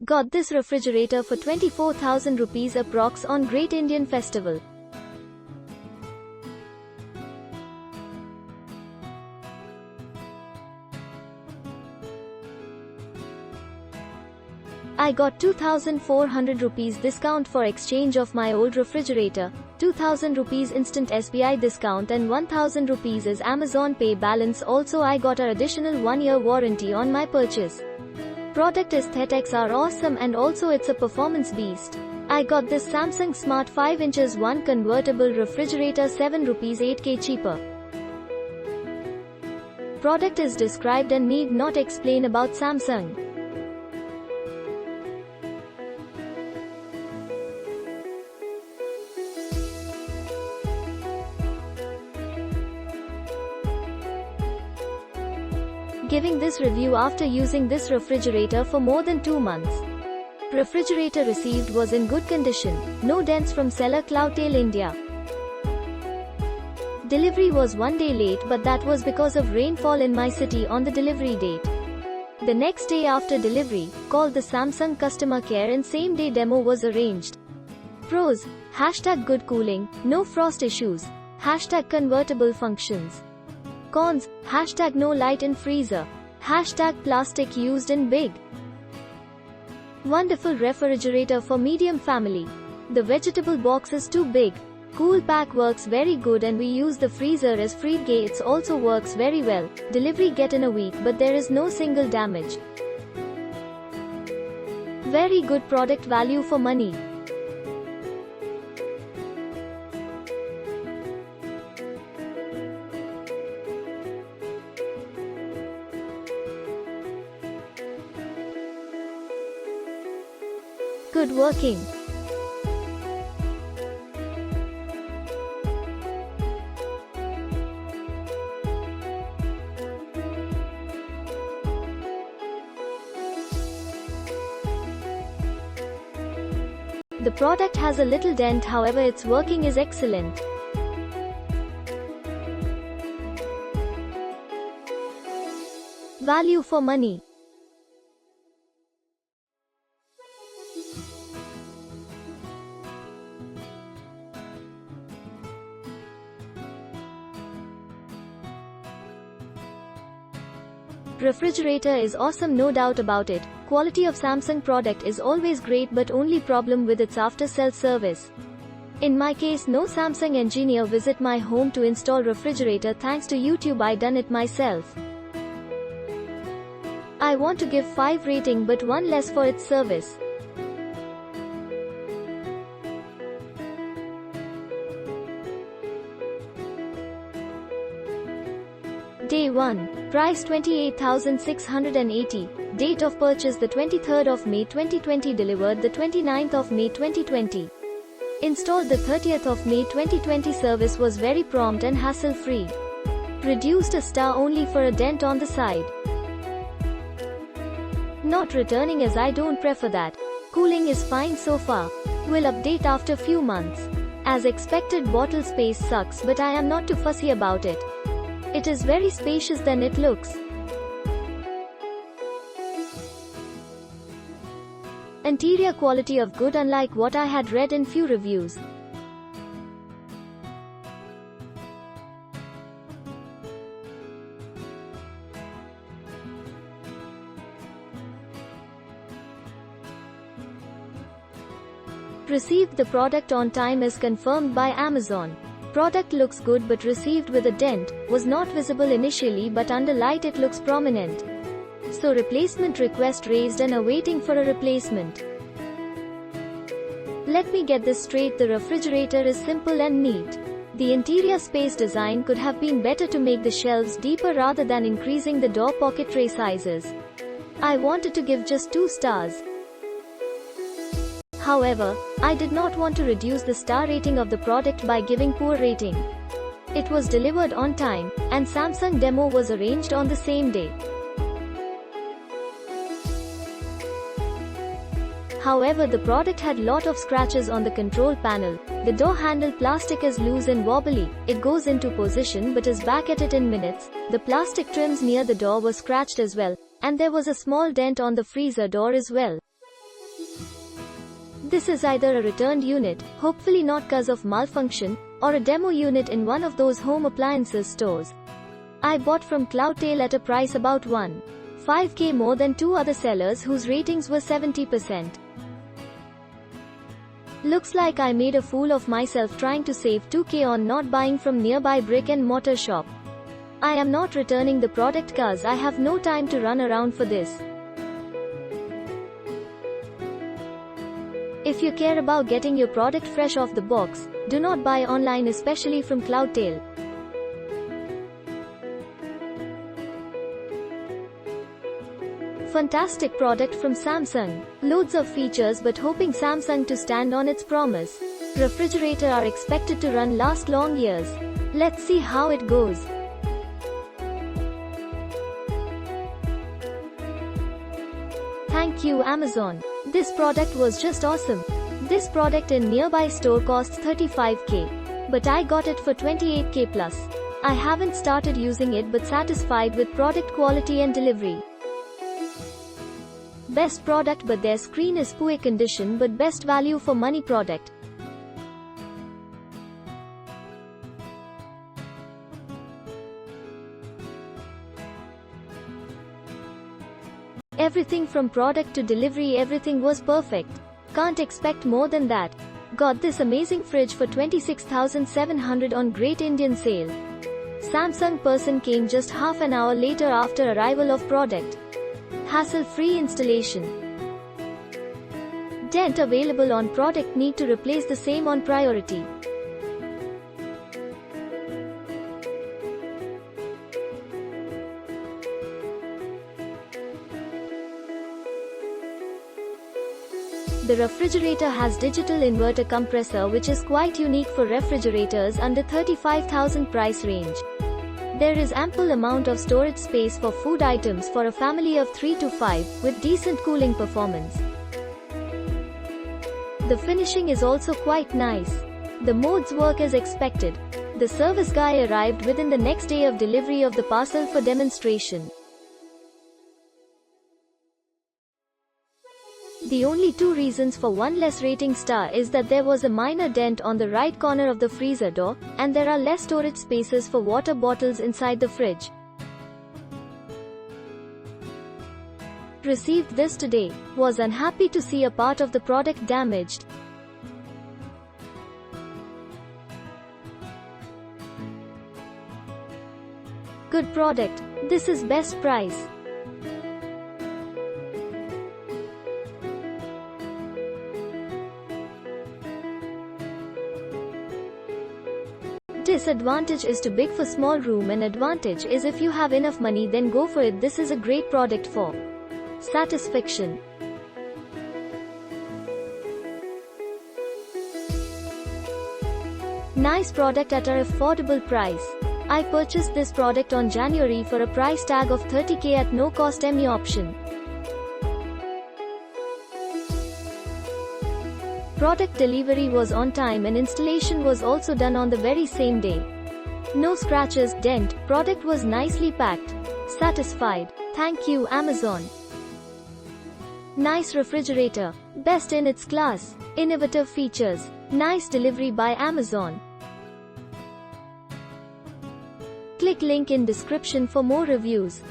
Got this refrigerator for 24,000 rupees approx on Great Indian Festival. I got 2,400 rupees discount for exchange of my old refrigerator, 2,000 rupees instant SBI discount and 1,000 rupees is Amazon Pay balance. Also I got an additional 1-year warranty on my purchase. Product aesthetics are awesome and also it's a performance beast. I got this Samsung Smart 5 inches 1 convertible refrigerator 7 rupees 8k cheaper. Product is described and need not explain about Samsung. Giving this review after using this refrigerator for more than 2 months. Refrigerator received was in good condition, no dents from seller Cloudtail India. Delivery was 1 day late but that was because of rainfall in my city on the delivery date. The next day after delivery, called the Samsung customer care and same day demo was arranged. Pros, #good cooling, no frost issues, #convertible functions. Cons, #no light in freezer, #plastic used in big. Wonderful refrigerator for medium family. The vegetable box is too big. Cool pack works very good and we use the freezer as free gates also works very well. Delivery get in a week but there is no single damage. Very good product value for money. Good working. The product has a little dent, however its working is excellent. Value for money. Refrigerator is awesome, no doubt about it. Quality of Samsung product is always great but only problem with its after sales service. In my case no Samsung engineer visit my home to install refrigerator. Thanks to YouTube I done it myself. I want to give 5 rating but 1 less for its service. Day 1. Price 28,680. Date of purchase the 23rd of May 2020. Delivered the 29th of May 2020. Installed the 30th of May 2020. Service was very prompt and hassle-free. Reduced a star only for a dent on the side. Not returning as I don't prefer that. Cooling is fine so far. Will update after few months. As expected bottle space sucks but I am not too fussy about it. It is very spacious than it looks. Interior quality of good unlike what I had read in few reviews. Received the product on time as confirmed by Amazon. Product looks good but received with a dent, was not visible initially but under light it looks prominent. So replacement request raised and awaiting for a replacement. Let me get this straight, the refrigerator is simple and neat. The interior space design could have been better to make the shelves deeper rather than increasing the door pocket tray sizes. I wanted to give just 2 stars. However, I did not want to reduce the star rating of the product by giving poor rating. It was delivered on time, and Samsung demo was arranged on the same day. However, the product had lot of scratches on the control panel. The door handle plastic is loose and wobbly. It goes into position but is back at it in minutes. The plastic trims near the door were scratched as well, and there was a small dent on the freezer door as well. This is either a returned unit, hopefully not cause of malfunction, or a demo unit in one of those home appliances stores. I bought from Cloudtail at a price about 1.5k more than two other sellers whose ratings were 70%. Looks like I made a fool of myself trying to save 2k on not buying from nearby brick and mortar shop. I am not returning the product cause I have no time to run around for this. If you care about getting your product fresh off the box, do not buy online, especially from Cloudtail. Fantastic product from Samsung. Loads of features but hoping Samsung to stand on its promise. Refrigerator are expected to last long years. Let's see how it goes. Thank you Amazon. This product was just awesome. This product in nearby store costs 35k. But I got it for 28k plus. I haven't started using it but satisfied with product quality and delivery. Best product but their screen is poor condition but best value for money product. Everything from product to delivery, everything was perfect. Can't expect more than that. Got this amazing fridge for 26,700 on Great Indian Sale. Samsung person came just half an hour later after arrival of product. Hassle-free installation. Dent available on product, need to replace the same on priority. The refrigerator has digital inverter compressor which is quite unique for refrigerators under 35,000 price range. There is ample amount of storage space for food items for a family of 3 to 5, with decent cooling performance. The finishing is also quite nice. The modes work as expected. The service guy arrived within the next day of delivery of the parcel for demonstration. The only two reasons for one less rating star is that there was a minor dent on the right corner of the freezer door, and there are less storage spaces for water bottles inside the fridge. Received this today. Was unhappy to see a part of the product damaged. Good product. This is best price. Disadvantage is too big for small room, and advantage is if you have enough money then go for it. This is a great product for satisfaction. Nice product at an affordable price. I purchased this product on January for a price tag of 30k at no cost ME option. Product delivery was on time and installation was also done on the very same day. No scratches, dent, product was nicely packed. Satisfied. Thank you Amazon. Nice refrigerator. Best in its class. Innovative features. Nice delivery by Amazon. Click link in description for more reviews.